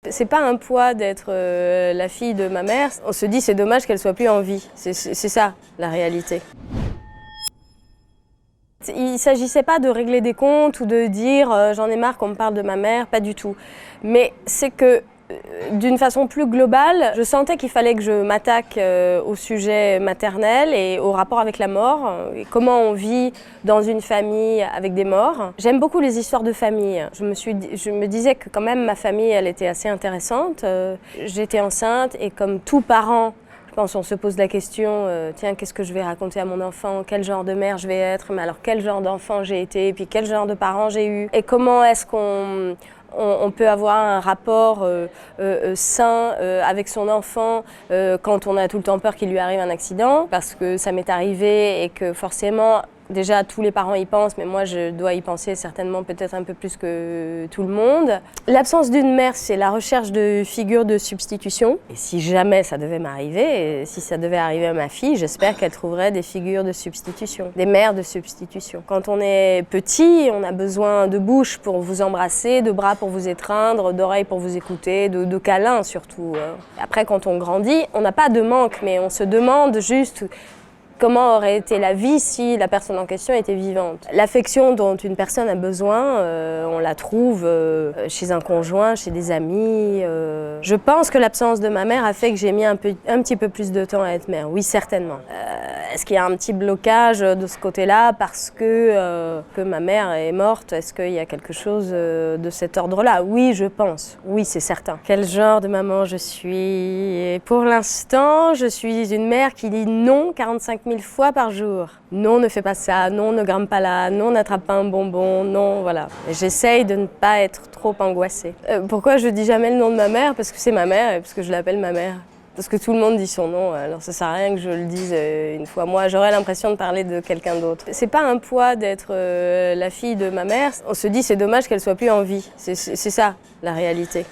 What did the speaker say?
C'est pas un poids d'être la fille de ma mère. On se dit c'est dommage qu'elle soit plus en vie. C'est ça la réalité. Il ne s'agissait pas de régler des comptes ou de dire j'en ai marre qu'on me parle de ma mère, pas du tout. Mais c'est que d'une façon plus globale, je sentais qu'il fallait que je m'attaque au sujet maternel et au rapport avec la mort, et comment on vit dans une famille avec des morts. J'aime beaucoup les histoires de famille. Je me disais que quand même ma famille, elle était assez intéressante. J'étais enceinte et comme tout parent, je pense on se pose la question, tiens, qu'est-ce que je vais raconter à mon enfant? Quel genre de mère je vais être? Mais alors quel genre d'enfant j'ai été? Et puis quel genre de parents j'ai eu? Et comment est-ce qu'on peut avoir un rapport sain avec son enfant quand on a tout le temps peur qu'il lui arrive un accident, parce que ça m'est arrivé et que forcément, déjà tous les parents y pensent, mais moi je dois y penser certainement peut-être un peu plus que tout le monde. L'absence d'une mère, c'est la recherche de figures de substitution. Et si jamais ça devait m'arriver, et si ça devait arriver à ma fille, j'espère qu'elle trouverait des figures de substitution, des mères de substitution. Quand on est petit, on a besoin de bouche pour vous embrasser, de bras pour vous étreindre, d'oreilles pour vous écouter, de câlins surtout. Après, quand on grandit, on n'a pas de manque, mais on se demande juste comment aurait été la vie si la personne en question était vivante. L'affection dont une personne a besoin, on la trouve chez un conjoint, chez des amis. Je pense que l'absence de ma mère a fait que j'ai mis un petit peu plus de temps à être mère. Oui, certainement. Est-ce qu'il y a un petit blocage de ce côté-là parce que ma mère est morte? Est-ce qu'il y a quelque chose de cet ordre-là? Oui, je pense. Oui, c'est certain. Quel genre de maman je suis? Et pour l'instant, je suis une mère qui dit non 45 000 fois par jour. Non, ne fais pas ça, non, ne grimpe pas là, non, n'attrape pas un bonbon, non, voilà. J'essaye de ne pas être trop angoissée. Pourquoi je dis jamais le nom de ma mère? Parce que c'est ma mère et parce que je l'appelle ma mère. Parce que tout le monde dit son nom, alors ça sert à rien que je le dise une fois. Moi, j'aurais l'impression de parler de quelqu'un d'autre. C'est pas un poids d'être la fille de ma mère. On se dit c'est dommage qu'elle soit plus en vie. C'est ça, la réalité.